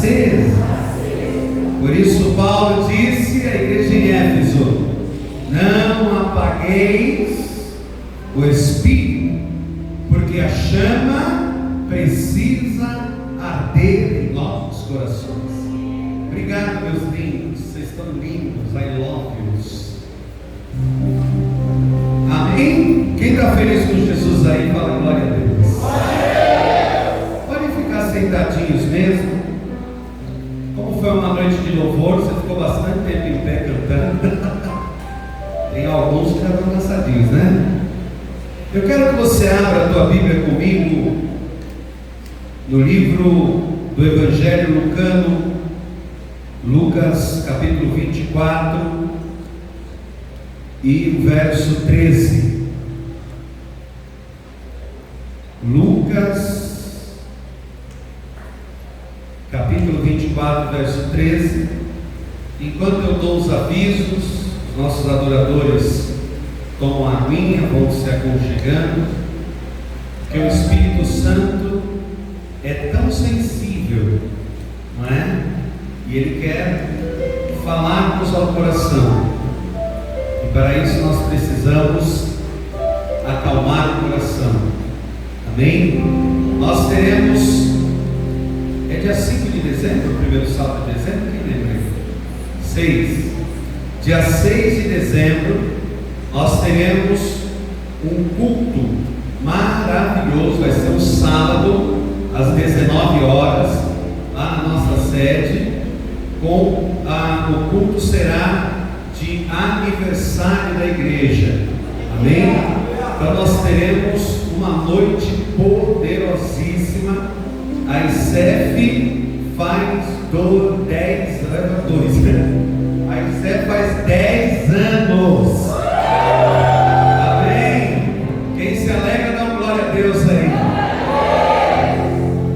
acesa. Por isso Paulo disse à igreja em Éfeso: não apagueis o espírito, porque a chama precisa arder em nossos corações. Obrigado, meus lindos, vocês estão lindos, I love yous. Amém? Quem está feliz com Jesus aí, fala glória a Deus. Podem ficar sentadinhos mesmo. Como foi uma noite de louvor, você ficou bastante tempo em pé cantando. Tem alguns que já estão cansadinhos, né? Eu quero que você abra a tua Bíblia comigo no livro do Evangelho Lucano, Lucas capítulo 24 e o verso 13. Lucas capítulo 24, verso 13. Enquanto eu dou os avisos, os nossos adoradores tomam a aguinha, vão se aconchegando, porque o Espírito Santo é tão sensível, não é? E Ele quer falar-nos ao coração, e para isso nós precisamos acalmar o coração. Amém? Nós teremos, é dia 5 de dezembro, o primeiro sábado de dezembro, quem lembra? 6. Dia 6 de dezembro, nós teremos um culto maravilhoso. Vai ser um sábado, às 19 horas, lá na nossa sede. O culto será de aniversário da igreja. Amém? Então nós teremos uma noite poderosíssima. A ICEF faz 10 anos. A ICEF faz 10 anos. Amém? Quem se alegra, dá glória a Deus aí.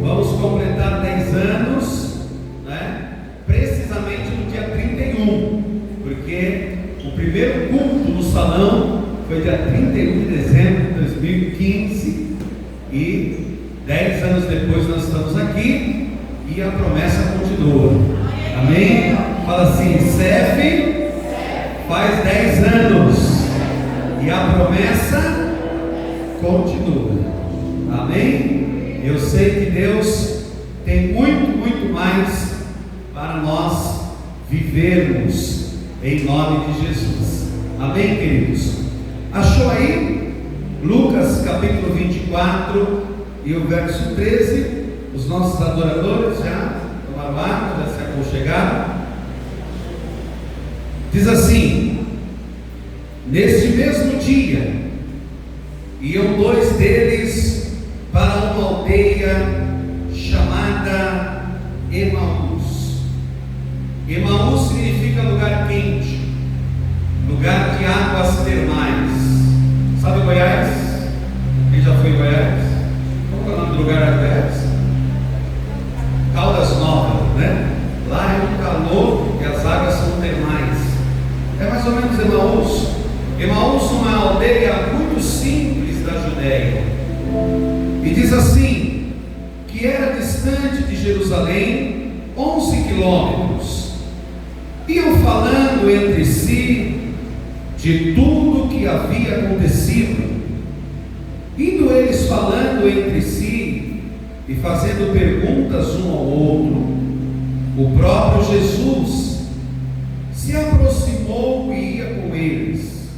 Vamos completar 10 anos, né? Precisamente no dia 31, porque o primeiro culto no salão foi dia 31 de dezembro de 2015, e 10 anos depois nós estamos aqui e a promessa continua. Amém? Fala assim: CEF faz 10 anos e a promessa continua. Amém? Eu sei que Deus tem muito, muito mais para nós vivermos em nome de Jesus. Amém, queridos? Achou aí? Lucas capítulo 24 e o verso 13. Os nossos adoradores já tomaram água, já se aconchegaram. Diz assim: neste mesmo dia iam 2 deles para uma aldeia chamada Emaús. Emaús significa lugar quente, lugar de águas termais. Sabe Goiás? Quem já foi em Goiás? Qual é o nome do lugar de Goiás? Caldas Novas, né? Lá é um calor e as águas são termais. É mais ou menos Emaús. Emaús, uma aldeia muito simples da Judéia. E diz assim: que era distante de Jerusalém 11 quilômetros. Iam falando entre si de tudo o que havia acontecido. Indo eles falando entre si e fazendo perguntas um ao outro, o próprio Jesus se aproximou e ia com eles.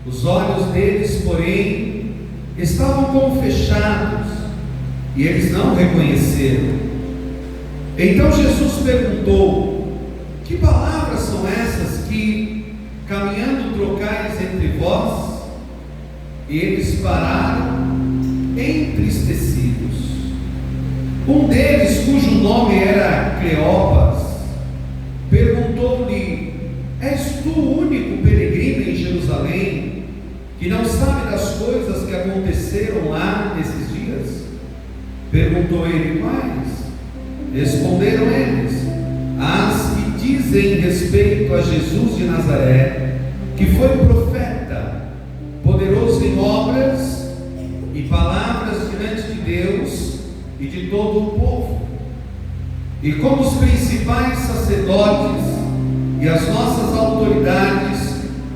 Os olhos deles, porém, estavam como fechados, e eles não o reconheceram. Então Jesus perguntou: que palavras são essas que, caminhando, trocais entre vós? E eles pararam, entristecidos. Um deles, cujo nome era Cleopas, perguntou-lhe: és tu o único peregrino em Jerusalém que não sabe das coisas que aconteceram lá nesses dias? Perguntou ele: quais? Responderam eles: as que dizem respeito a Jesus de Nazaré, que foi profeta, poderoso em obras e palavras diante de Deus e de todo o povo. E como os principais sacerdotes e as nossas autoridades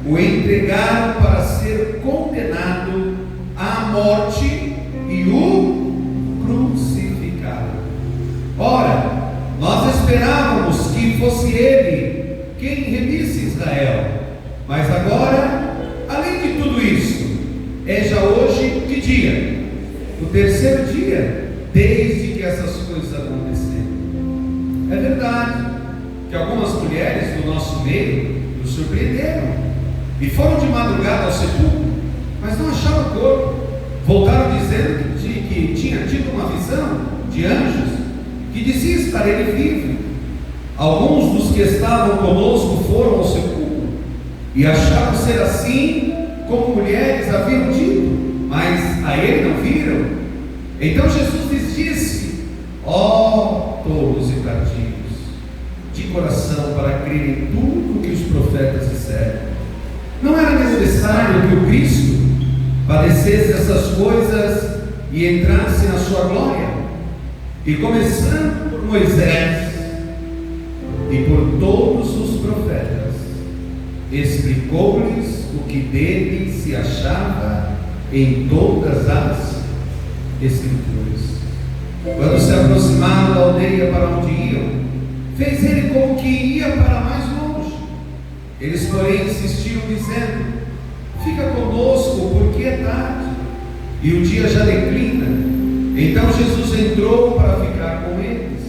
o entregaram para ser condenado à morte e o crucificaram. Ora, nós esperávamos que fosse ele quem remisse Israel, mas agora, além de tudo isso, é já hoje que dia? O terceiro dia, desde que essas coisas aconteceram. É verdade que algumas mulheres do nosso meio nos surpreenderam e foram de madrugada ao sepulcro, mas não acharam o corpo. Voltaram dizendo que tinha tido uma visão de anjos que dizia estar ele vivo. Alguns dos que estavam conosco foram ao sepulcro e acharam ser assim como mulheres haviam dito, mas a ele não viram. Então Jesus lhes disse: ó tolos e tardios de coração para crer em tudo que os profetas disseram. Não era necessário que o Cristo padecesse essas coisas e entrasse na sua glória? E começando por Moisés e por todos os profetas, explicou-lhes o que dele se achava em todas as Escrituras. Quando se aproximaram da aldeia para onde iam, fez ele como que ia para mais longe. Eles, porém, insistiam, dizendo: fica conosco, porque é tarde e o dia já declina. Então Jesus entrou para ficar com eles.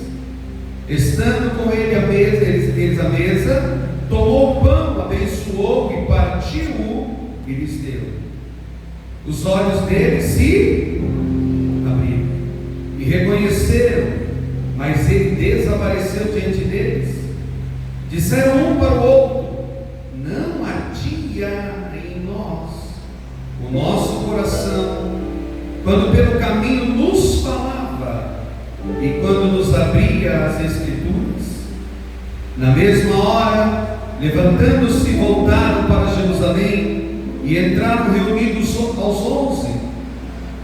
Estando com ele eles à mesa, tomou o pão, abençoou e partiu-o e lhes deu. Os olhos deles se abriram e reconheceram, mas ele desapareceu diante deles. Disseram um para o outro: não ardia em nós o nosso coração, quando pelo caminho nos falava e quando nos abria as Escrituras. Na mesma hora, levantando-se, voltaram para Jerusalém e entraram reunidos aos 11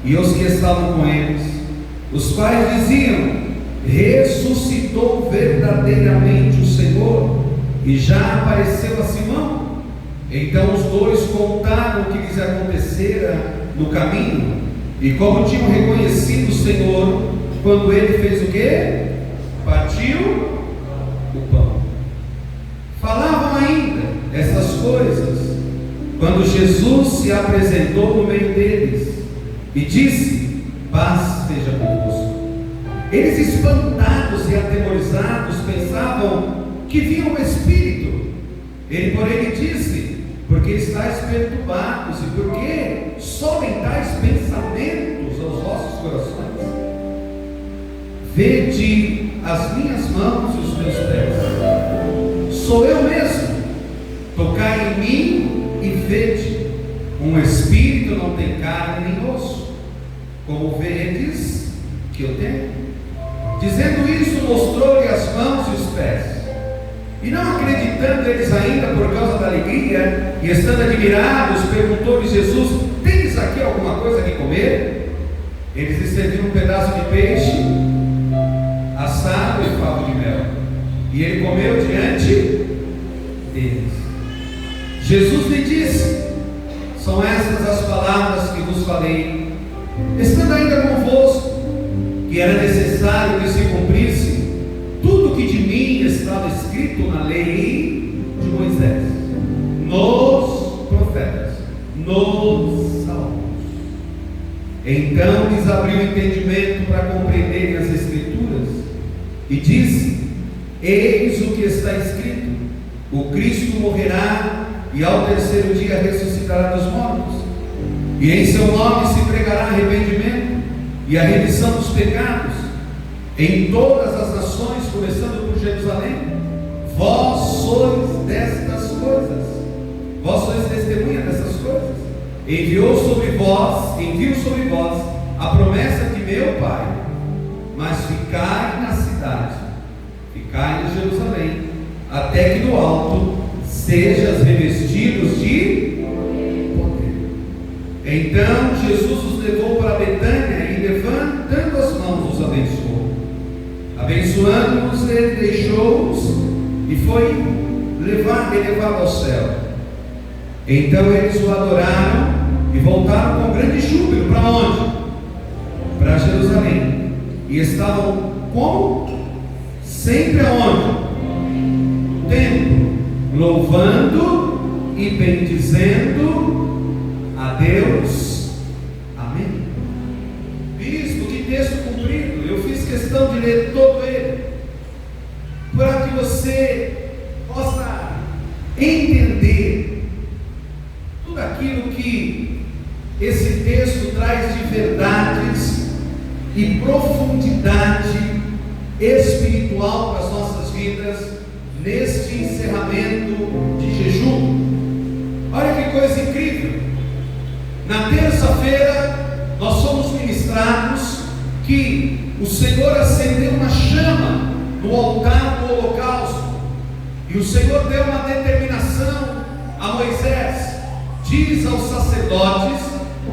e os que estavam com eles, os quais diziam: ressuscitou verdadeiramente o Senhor e já apareceu a Simão. Então os dois contaram o que lhes acontecera no caminho e como tinham reconhecido o Senhor quando ele fez o quê? Partiu o pão. Falavam ainda essas coisas quando Jesus se apresentou no meio deles e disse: paz seja convosco. Eles, espantados e atemorizados, pensavam que viam um espírito. Ele, porém, lhe disse: porque estáis perturbados e porque sobem tais pensamentos aos vossos corações? Vede as minhas mãos e os meus pés, sou eu mesmo. Tocai em mim e vede. Um espírito não tem carne nem osso, como vedes que eu tenho. Dizendo isso, mostrou-lhe as mãos e os pés. E não acreditando eles ainda por causa da alegria, e estando admirados, perguntou-lhe Jesus: tens aqui alguma coisa que comer? Eles lhe serviram um pedaço de peixe assado e favo de mel, e ele comeu diante deles. Jesus lhe disse: são estas as palavras que vos falei, estando ainda convosco, que era necessário que se cumprisse tudo que de mim estava escrito na lei de Moisés, nos profetas, nos salmos. Então lhes abriu o entendimento para compreenderem as Escrituras e disse: eis o que está escrito: o Cristo morrerá e ao terceiro dia ressuscitará dos mortos, e em seu nome se pregará arrependimento e a remissão dos pecados em todas as nações, começando por Jerusalém. Vós sois destas coisas, vós sois testemunha dessas coisas. Enviou sobre vós a promessa de meu Pai. Mas ficai na cidade, ficai em Jerusalém, até que do alto sejas revestidos de poder. Então Jesus os levou para Betânia e, levantando as mãos, os abençoou. Abençoando-os, ele deixou-os e foi elevado ao céu. Então eles o adoraram e voltaram com grande júbilo. Para onde? Para Jerusalém. E estavam como? Sempre aonde? No templo, louvando e bendizendo a Deus. Amém. Bispo, que texto cumprido. Eu fiz questão de ler todo ele, para que você possa entender tudo aquilo que esse texto traz de verdades e profundidade espiritual para as nossas vidas neste encerramento de jejum. Olha que coisa incrível. Na terça-feira nós fomos ministrados que o Senhor acendeu uma chama no altar do holocausto, e o Senhor deu uma determinação a Moisés: diz aos sacerdotes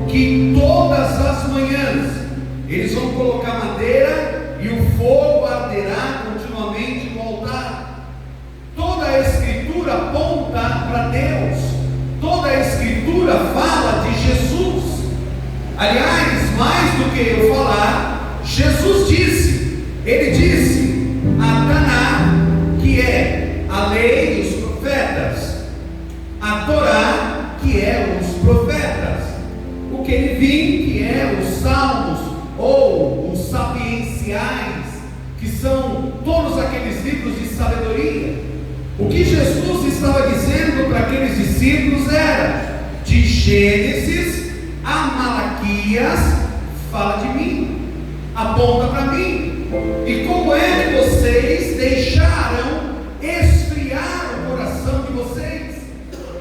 que todas as manhãs eles vão colocar madeira e o fogo arderá continuamente no altar. Toda a escritura aponta para Deus, toda a escritura fala de Jesus. Aliás, mais do que eu falar, Jesus disse, ele disse a Taná, que é a lei e os profetas, a Torá, que é os profetas, o Queruvim, que é os salmos ou os sapienciais, que são todos aqueles livros de sabedoria. O que Jesus estava dizendo para aqueles discípulos era: de Gênesis a Malaquias, fala de mim, aponta para mim. E como é que vocês deixaram esfriar o coração de vocês?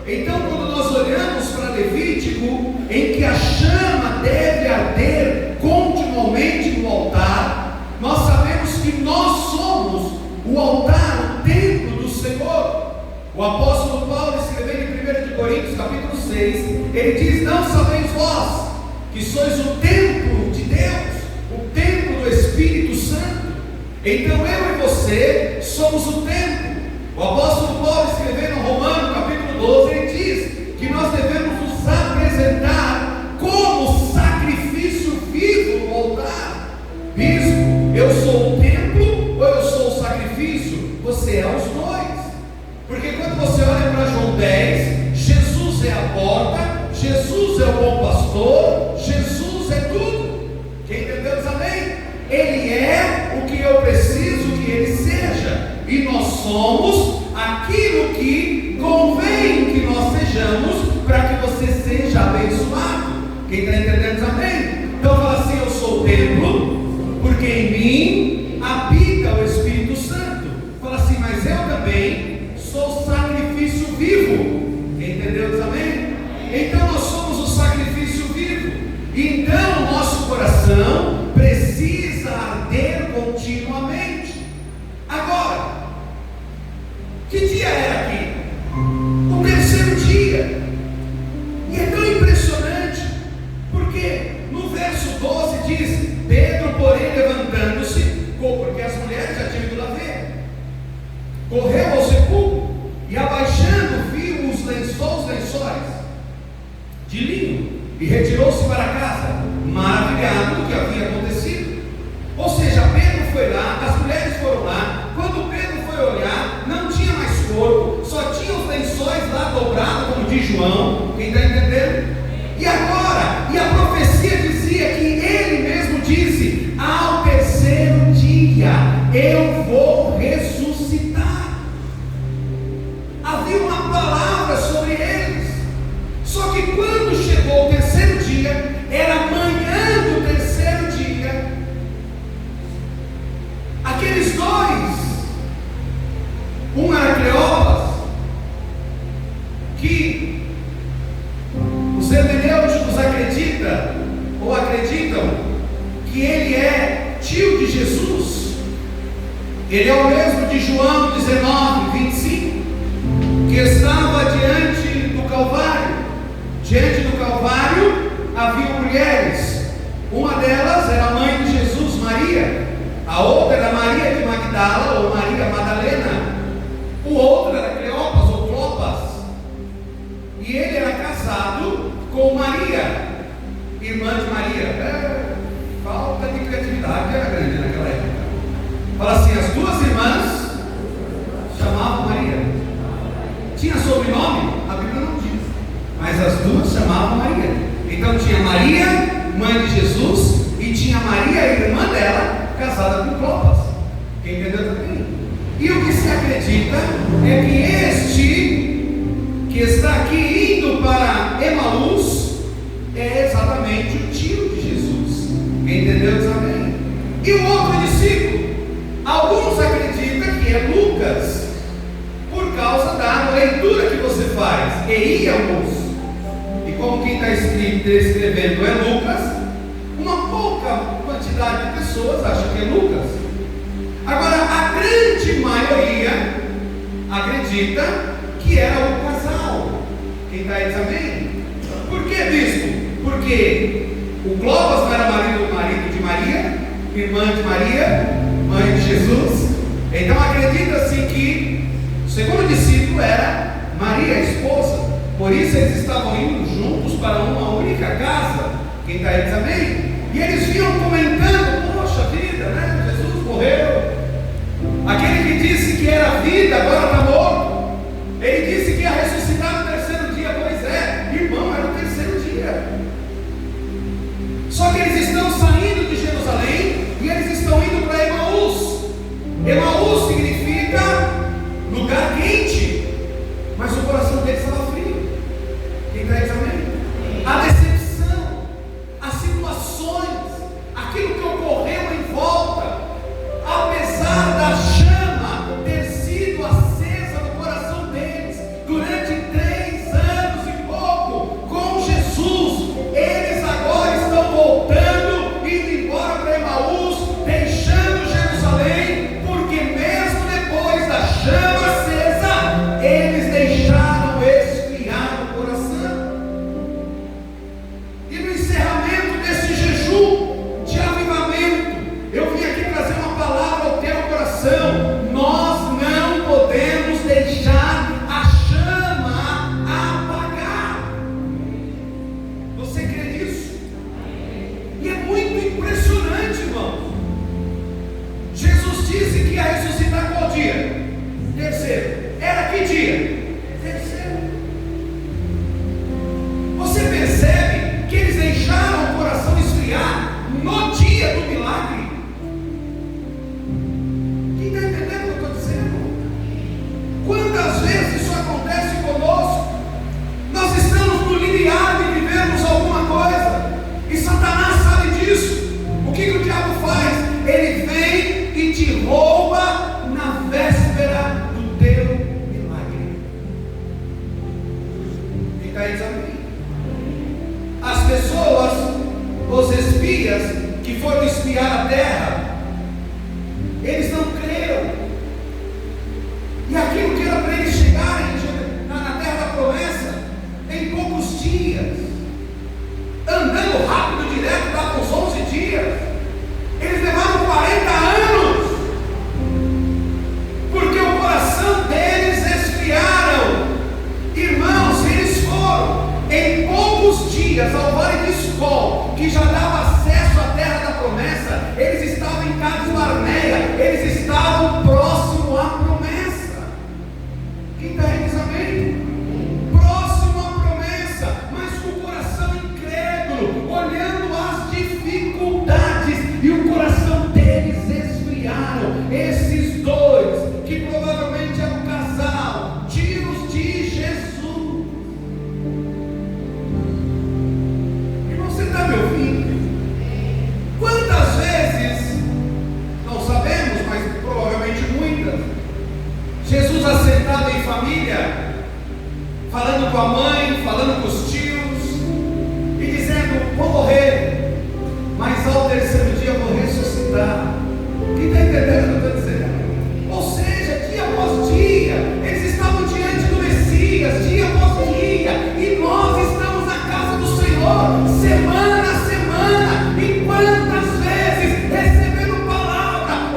Então, quando nós olhamos para Levítico, em que a chama deve arder continuamente no altar, nós sabemos que nós somos o altar, o templo do Senhor. O apóstolo Paulo, escrevendo em 1 Coríntios capítulo 6, ele diz: não sabeis vós que sois o templo de Deus, o templo do Espírito Santo? Então eu e você somos o templo. O apóstolo Paulo, escrevendo em Romanos capítulo 12, ele diz que nós devemos nos apresentar como sacrifício vivo no altar. Bispo, eu sou o templo ou eu sou o sacrifício? Você é os dois. Porque quando você olha para João 10, Jesus é a porta, Jesus é o bom pastor, Jesus é tudo. Quem entendeu diz amém? Ele é o que eu preciso que ele seja, e nós somos aquilo que convém que nós sejamos para que você seja abençoado. Quem está entendendo diz amém? Então fala assim: eu sou o templo, porque em mim habita o Espírito Santo. Fala assim: mas eu também sou sacrifício vivo. Quem entendeu diz amém? Então nós somos o sacrifício vivo. Então o nosso coração precisa arder continuamente. Agora, que dia era aqui? O terceiro dia. E é tão impressionante, porque no verso 12 diz: Pedro, porém, levantando-se, porque as mulheres já tinham ido lá ver, correu ao sepulcro e, abaixando, viu os lençóis de linho, e retirou-se para casa, maravilhado do que havia acontecido. Ou seja, Pedro foi lá, as mulheres foram lá. Quando Pedro foi olhar, não tinha mais corpo, só tinha os lençóis lá dobrados, como diz João. Quem está entendendo? E agora, e a profecia dizia que ele mesmo disse: ao terceiro dia eu vou ressuscitar. Havia uma palavra sobre eles. Só que quando chegou o terceiro dia, era amanhã do terceiro dia, aqueles dois, um era Cleopas, que os hermenêuticos acreditam que ele é tio de Jesus. Ele é o mesmo de João 19, 25, que estava diante do Calvário. Diante do Calvário havia mulheres. Uma delas era a mãe de Jesus, Maria, a A outra era Maria de Magdala, ou Maria Madalena. O outro era Cleopas, ou Clopas. E ele era casado com Maria, irmã de Maria. Falta de criatividade era grande naquela época. Fala assim, as duas irmãs chamavam Maria. Tinha sobrenome? A Bíblia não diz. Mas as duas chamavam Maria. Então tinha Maria, mãe de Jesus, e tinha Maria, irmã dela, casada com Clopas. Quem entendeu também? E o que se acredita é que este que está aqui indo para Emaús é exatamente o tio de Jesus. Quem entendeu também? E o outro discípulo, alguns acreditam que é Lucas, por causa da leitura que você faz, Íamos. E como quem está escrevendo é Lucas, uma pouca quantidade de pessoas acha que é Lucas. Agora, a grande maioria acredita que era o casal. Quem está aí também? Por que, bispo? Porque o Clopas não era marido de Maria, irmã de Maria, mãe de Jesus. Então acredita-se que o segundo discípulo era Maria, a esposa. Por isso eles estavam indo juntos para uma única casa. Quem está aí também? E eles vinham comentando: poxa vida, né? Jesus morreu. Aquele que disse que era vida, agora está morto. Ele disse que ia ressuscitar no terceiro dia. Pois é, irmão, era o terceiro dia. Só que eles estão saindo de Jerusalém e eles estão indo para Emaús. Emaús significa lugar quente, mas o coração deles estava frio. Quem está aí também? A decepção, as situações, aquilo que ocorreu em volta, apesar da chama ter sido acesa no coração deles durante 3 anos e pouco com Jesus, eles agora estão voltando, indo embora para Emaús, deixando Jerusalém, porque mesmo depois da chama acesa, eles deixaram esfriar o coração. E no encerramento desse jejum de avivamento, eu vim aqui trazer uma palavra ao teu coração. Nós não podemos deixar a chama apagar. Você crê nisso? E é muito impressionante, irmão. Jesus disse que ia ressuscitar qual dia? Terceiro. Era que dia? Terceiro. Você percebe que eles deixaram o coração esfriar no dia do milagre? Quem está entendendo o que eu estou dizendo? Quantas vezes isso acontece conosco? Nós estamos no limiar de vivermos alguma coisa, e Satanás sabe disso. O que o diabo faz? Ele vem e te rouba na véspera do teu milagre. Quem está aí também? As pessoas, os espias que foram espiar a terra, eles não creram. E aquilo que era para eles chegarem na terra da promessa em poucos dias, andando rápido direto, davam uns 11 dias, eles levaram 40 anos, porque o coração deles esfriaram. Irmãos, eles foram em poucos dias ao Vale de Escol, que já dava acesso à terra da promessa. Eles estavam em Cades Barneia, eles estavam próximo à promessa. Quem está aí diz amém? Próximo à promessa, mas com o coração incrédulo, olhando as dificuldades, e o coração deles esfriaram. Esses dois, que provavelmente eram um casal, tios de Jesus. E você está me ouvindo? Quantas vezes, não sabemos, mas provavelmente muitas, Jesus assentado em família, falando com a mãe, falando com os tios, e dizendo: vou morrer, mas ao terceiro dia eu vou ressuscitar. Quem está entendendo o que eu estou dizendo? Ou seja, dia após dia, eles estavam diante do Messias, dia após dia, e nós estamos na casa do Senhor, semana a semana, e quantas vezes recebendo palavra,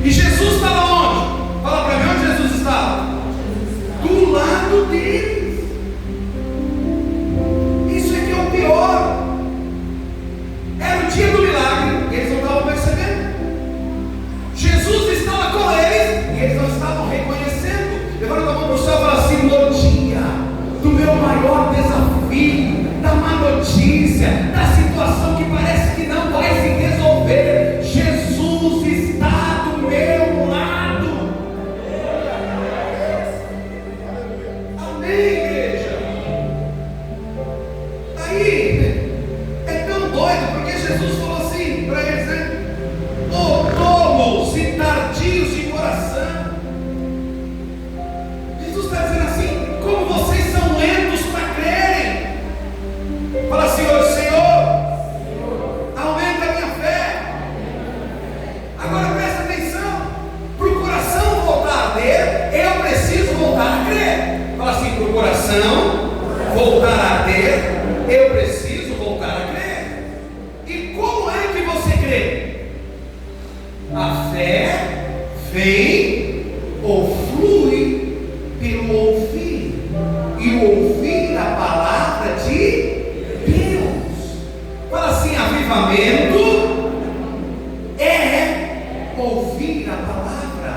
E Jesus estava onde? Fala para mim onde Jesus estava. Do lado deles. Isso é que é o pior. Era o dia do milagre, eles não estavam percebendo. Jesus estava com eles e eles não estavam reconhecendo. Levanta a mão para o céu e fala assim: no dia do meu maior desafio, da má notícia, da situação que parece que não vai se resolver, Jesus está do meu lado. Amém, igreja? Aí é tão doido, porque Jesus falou assim para eles, né? Ô tolos e tardios de coração. Jesus está dizendo assim: como vocês são lentos para crerem. Fala assim: ô Senhor, aumenta a minha fé. Agora presta atenção. Para o coração voltar a arder, eu preciso voltar a crer. Fala assim: para o coração voltar a arder, eu preciso voltar a crer. E como é que você crê? A fé vem ou flui pelo ouvir, e o ouvir a palavra de Deus. Fala assim: avivamento é ouvir a palavra,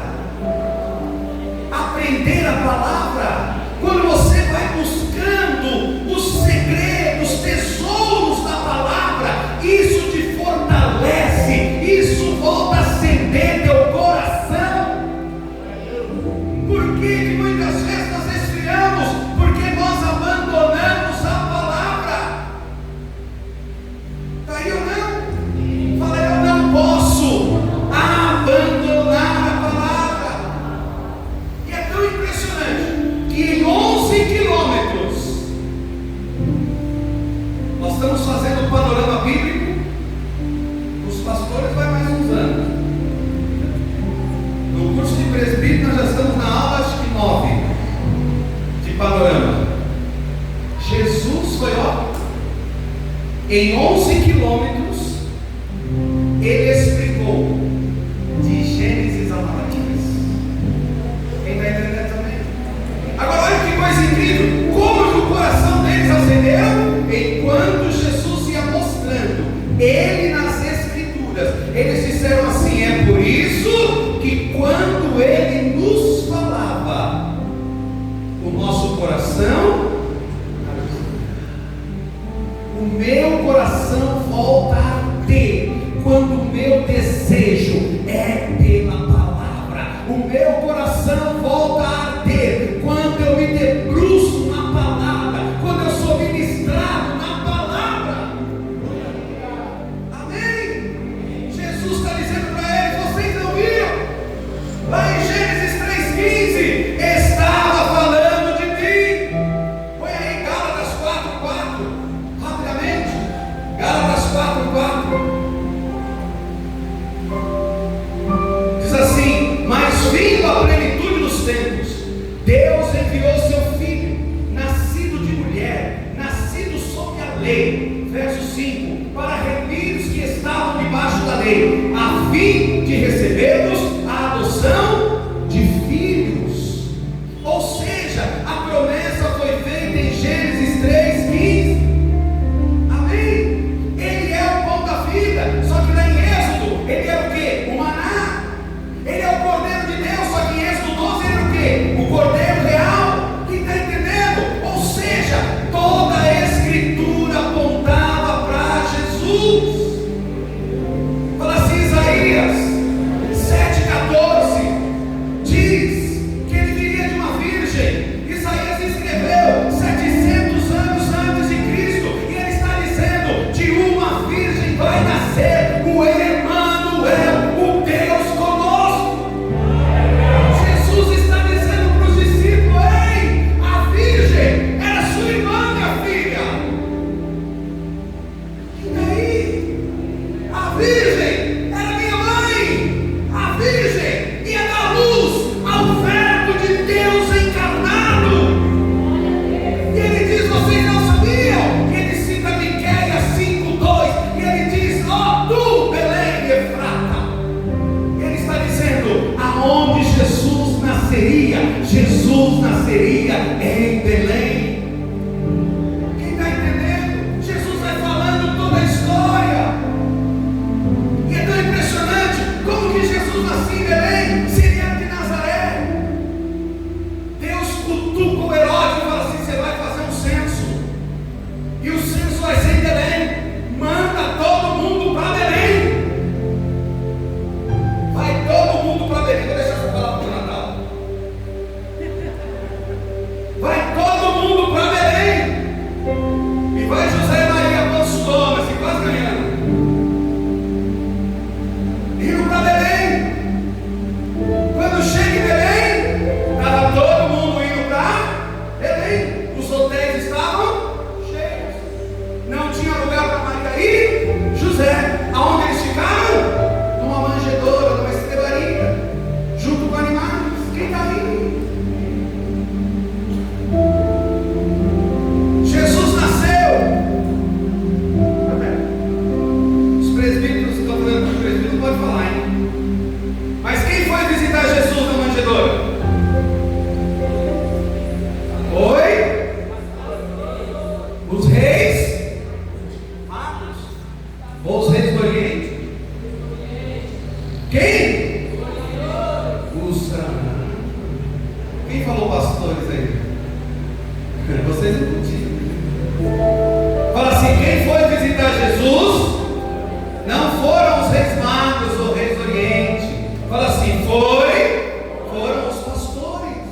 aprender a palavra. Quando você vai buscando os segredos, tesouros da palavra, isso te fortalece, isso volta a acender teu coração. Por que muitas vezes nós esfriamos? Porque nós abandonamos a palavra. Está aí ou não? Fala: eu não posso abandonar a palavra. E é tão impressionante que em 11 quilômetros nós estamos fazendo o panorama bíblico. Os pastores vai mais uns anos. No curso de presbítero nós já estamos na aula, acho que 9 de panorama. Jesus foi, em 11 quilômetros, ele explicou de Gênesis a Malaquias. Quem está entendendo também? Agora olha que coisa incrível, como que o coração deles acendeu enquanto Jesus ia mostrando ele nas Escrituras. Eles disseram assim: é por isso que quando ele nos falava, o nosso coração, o meu coração volta a arder quando o meu desejo é pela palavra. O meu coração volta a arder quando eu me debruço na palavra, quando eu sou ministrado na palavra. Amém? Jesus está dizendo para eles: vocês não viram? Lá em Gênesis 3,15 estava falando de mim. Põe aí Gálatas 4,4 rapidamente. Gálatas 4,4 diz assim: mas vindo a plenitude dos tempos, Deus enviou seu Filho, nascido de mulher, nascido sob a lei, verso 5, para remir os que estavam debaixo da lei, a fim de recebermos a adoção de filhos. Ou seja, a promessa foi feita em Gênesis 3,15. Amém? Ele é o pão da vida. Só que lá em Êxodo, ele é o quê? O maná. Ele é o Cordeiro de Deus. Só que em Êxodo 12 ele é o quê? O Cordeiro real. Quem está entendendo? Ou seja, toda a Escritura aponta Jesus nasceria em Belém. Quem está entendendo? Jesus vai falando toda a história. E é tão impressionante como que Jesus nascia em Belém, seria de Nazaré. Deus cutuca o Herodes e fala assim: você vai fazer um censo, e o censo vai ser em Belém. Manda todo mundo para Belém. Vai todo mundo para Belém. Vou deixar essa palavra para o Natal. Vai todo mundo para Belém. E vai José e Maria Apostolmas, assim, quase ganhando, indo para Belém. Quando chega em Belém, estava todo mundo indo para Belém. Os hotéis estavam cheios. Não tinha lugar para Maria e José. Aonde eles ficaram? Numa manjedoura, numa estrebaria, junto com animais. Quem está aí? Jesus nasceu. Os presbíteros estão falando que os presbíteros não podem falar, hein? Mas quem foi visitar Jesus na manjedoura? Oi? Os reis magos? Ou os reis do Oriente? Quem? Os... Quem falou pastores aí? Vocês não tinham. Fala assim: quem foi visitar Jesus não foram os reis magos ou reis do Oriente. Fala assim: foram os pastores.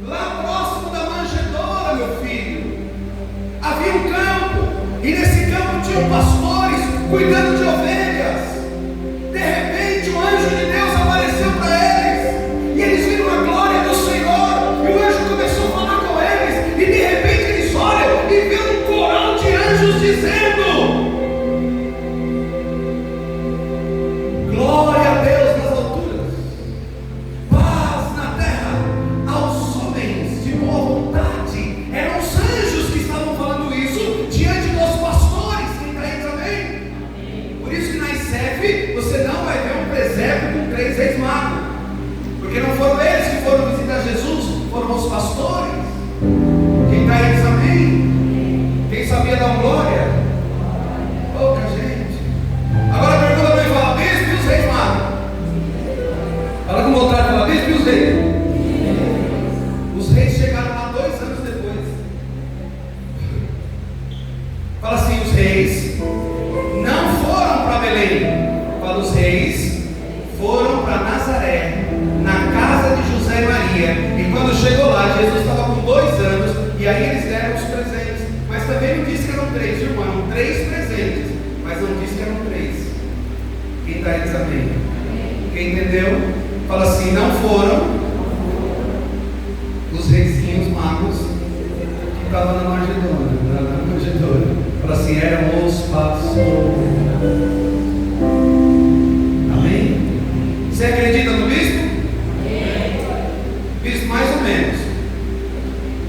Lá próximo da manjedoura, meu filho, havia um campo, e nesse campo tinham pastores cuidando de ovelhas. De repente um anjo de Deus apareceu para eles, e eles viram a glória do Senhor, e o anjo começou a falar com eles, e de repente eles olham e vê um coral de anjos dizendo: glória a Deus nas alturas, paz na terra aos homens de boa vontade. Eram os anjos que estavam falando isso diante dos pastores. Quem está aí também? Por isso que na ICEF você não vai ver um presépio com 3 reis magos, porque não foram eles que foram visitar Jesus, foram os pastores. Quem está aí diz amém? Quem sabia dar glória? Pouca gente. Agora pergunta para mim, fala: bispo e os reis magos? Fala com vontade, fala: bispo e os reis? Os reis chegaram lá 2 anos depois. Fala assim: os reis não foram para Belém. Fala: os reis foram para Nazaré, na casa de José e Maria. E quando chegou lá, Jesus estava com 2 anos, e aí eles deram os presentes. Mas também não disse que eram 3, irmão, eram 3 presentes, mas não disse que eram 3. Quem está aí diz amém? Quem entendeu? Fala assim: não foram os reizinhos magos que estavam na manjedoura. Fala assim: eram os pastores. Amém? Você acredita no bispo? Bispo, mais ou menos.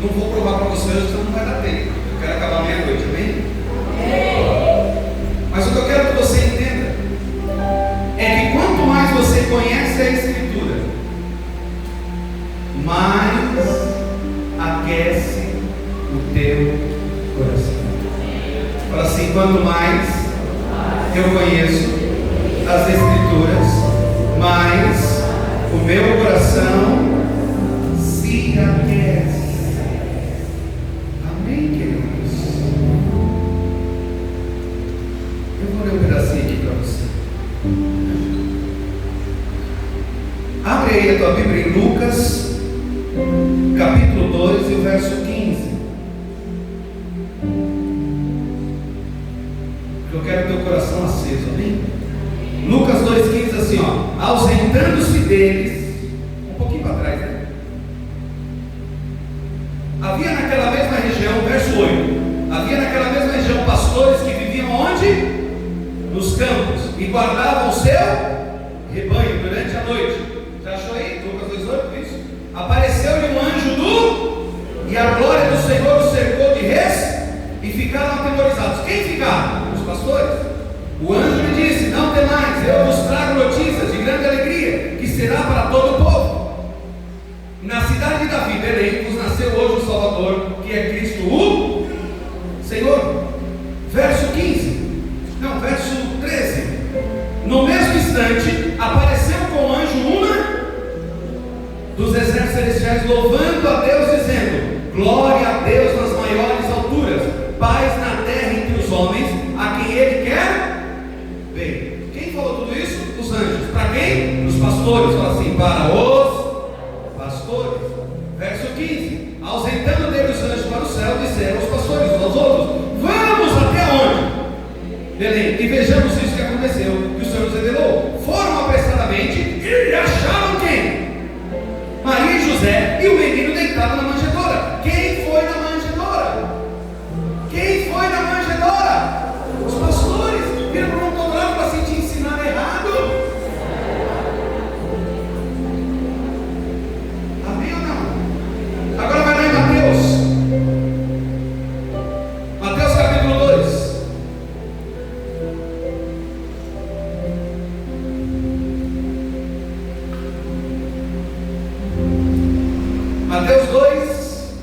Não vou provar para você hoje, senão não vai dar tempo. Eu quero acabar meia-noite, amém? Mas o que eu quero que você entenda é que quanto mais você conhece a Escritura, mais aquece o teu coração. Fala assim: quanto mais eu conheço as Escrituras, mais o meu coração se aquece. Amém, queridos? Eu vou ler um pedacinho aqui para você. Abre aí a tua Bíblia em Lucas, capítulo 2 e o verso 15. Eu quero teu coração aceso, amém? Lucas 2,15 assim, ó: ausentando-se deles, um pouquinho para trás, né? Havia naquela mesma região, verso 8, havia naquela mesma região pastores que viviam onde? Nos campos, e guardavam o seu rebanho durante a noite. Já achou aí? Lucas 2,8, isso? Apareceu-lhe um anjo e a glória do Senhor os cercou de res, e ficaram atemorizados. Quem ficaram? Os pastores. O anjo lhe disse: não temais, eu vos trago notícias de grande alegria, que será para todo o povo. Na cidade celestiais louvando a Deus, dizendo: glória a Deus nas maiores alturas, paz na terra entre os homens, a quem Ele quer bem. Quem falou tudo isso? Os anjos. Para quem? Os pastores. Fala assim: para os pastores. Verso 15: ausentando dele os anjos para o céu, disseram aos pastores uns aos outros: vamos até onde? Belém, e vejamos isso que aconteceu, que o Senhor nos revelou. Foram apressadamente e acharam quem? Maria e José e o menino deitado na manjedoura. Quem foi na manjedoura? Quem foi na manjedoura? Os pastores. Viram para um autógrafo para assim te ensinar errado? Amém ou não? Agora vai lá em Mateus. Mateus capítulo 2. Mateus 2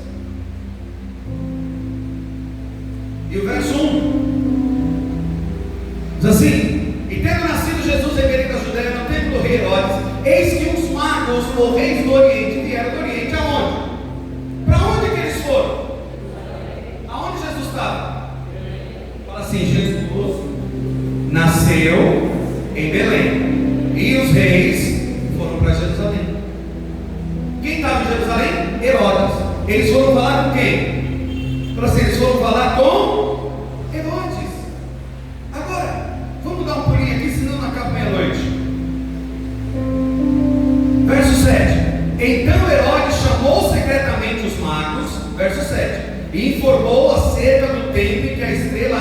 e o verso 1 diz assim: e tendo nascido Jesus em Belém da Judéia, no tempo do rei Herodes, eis que uns magos, ou reis do Oriente, vieram do Oriente. Aonde? Para onde que eles foram? Aonde Jesus estava? Fala assim: Jesus nasceu em Belém e os reis foram para Jerusalém. Quem estava em Jerusalém? Herodes. Eles foram falar com quem? Para assim, eles foram falar com Herodes. Agora, vamos dar um pulinho aqui, senão não acaba meia-noite. Verso 7: então Herodes chamou secretamente os magos, verso 7, e informou acerca do tempo em que a estrela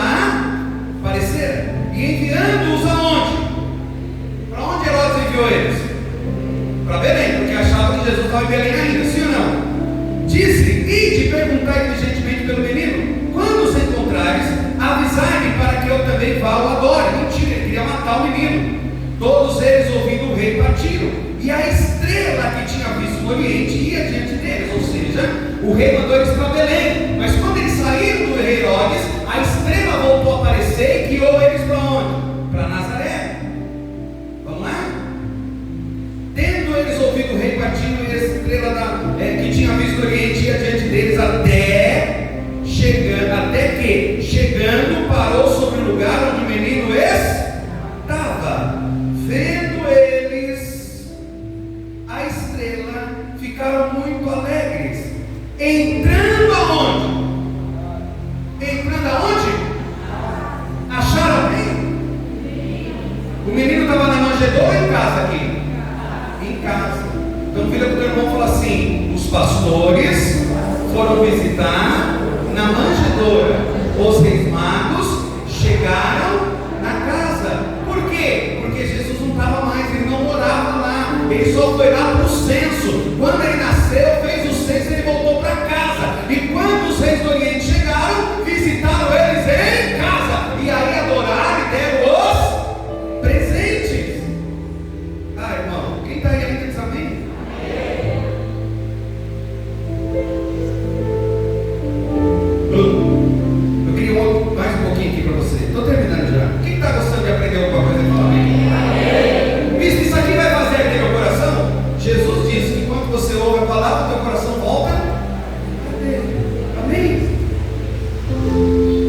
aparecera, e enviando-os aonde? Para onde Herodes enviou eles? Para Belém, porque achava que Jesus estava em Belém ainda, sim ou não? Disse: ide perguntar diligentemente pelo menino, quando os encontrares, avisai-me para que eu também vá o adore. Mentira, ele queria matar o menino. Todos eles, ouvindo o rei, partiram, e a estrela que tinha visto no Oriente ia diante deles, ou seja, o rei mandou eles para Belém. Mas quando eles saíram do rei Herodes, a estrela voltou a aparecer e guiou eles para onde? Para Nazaré. Vamos lá? Tendo eles ouvido o rei partindo, e a estrela que tinha visto o Oriente ia diante deles, até que, chegando, parou sobre o lugar onde o menino estava. Vendo eles a estrela, ficaram muito alegres. Entrando aonde? Entrando aonde? Acharam bem? O menino estava na manjedoura ou em casa aqui? Em casa. Então vira para o teu irmão e fala assim: os pastores foram visitar na manjedoura. Os reis magos chegaram na casa. Por quê? Porque Jesus não estava mais, ele não morava lá. Ele só foi lá para o censo. Quando ele nasceu, fez o censo, ele voltou para casa. E quando os reis do Oriente chegaram, visitaram eles em casa. E aí adoraram e deram os presentes. Ah, irmão, quem está aí ainda diz amém? Eu queria mais um pouquinho aqui para você. Estou terminando já. Quem está gostando de aprender alguma coisa? Fala amém. Bispo, isso aqui vai fazer aqui no coração? Jesus disse que quando você ouve a palavra, teu coração volta a Deus. Amém?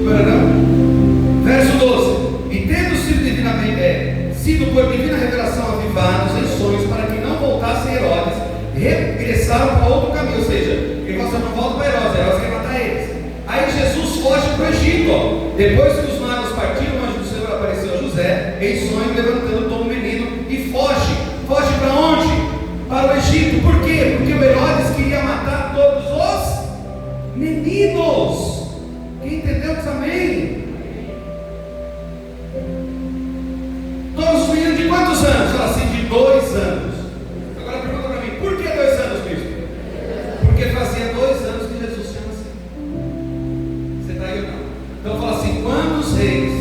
Agora não. Verso 12: e tendo sido por divina revelação avivados em sonhos, para que não voltassem Herodes, regressaram para outro caminho. Ou seja, ele falou: não volta para Herodes, Herodes quer matar eles. Aí Jesus foge para o Egito. Depois que os magos partiram, o anjo do Senhor apareceu a José em sonho, levantando todo o menino, e foge. Foge para onde? Para o Egito. Por quê? Porque o Herodes queria matar todos os meninos. Quem entendeu diz amém? Todos os meninos de quantos anos? Fala assim: de 2 anos. Agora pergunta para mim: por que 2 anos, bispo? Porque fazia 2 anos que Jesus chama assim. Você está aí ou não? Então fala assim: quando os reis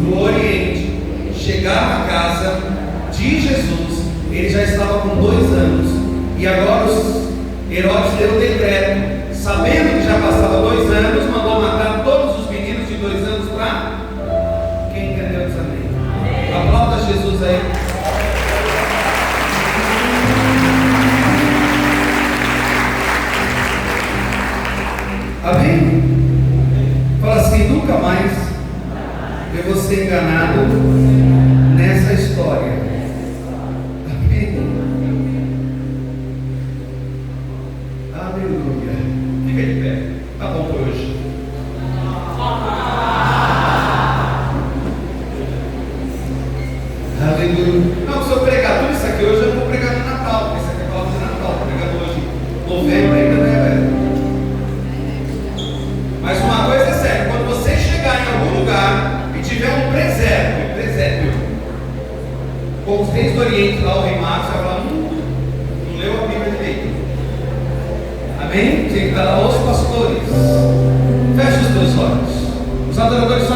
do Oriente chegaram à casa de Jesus, ele já estava com 2 anos. E agora Herodes deu o decreto, sabendo que já passava 2 anos, mandou matar todos os meninos de 2 anos para... Quem entendeu diz amém? Aplauda Jesus aí. ser enganado nessa história. Amém. Aleluia. Fica de pé. Tá bom por hoje. Aleluia. Não, se eu pregar tudo isso aqui hoje, eu não vou pregar no Natal, porque isso aqui é palavra de Natal. Vou pregar hoje. Novembro ainda não é velho. Mas uma coisa é certa: quando você chegar em algum lugar e tiver um presépio, com os reis do Oriente lá, o rei Marcos, você vai falar: não leu a Bíblia direito. Amém? Tem que estar lá os pastores. Feche os teus olhos. Os adoradores só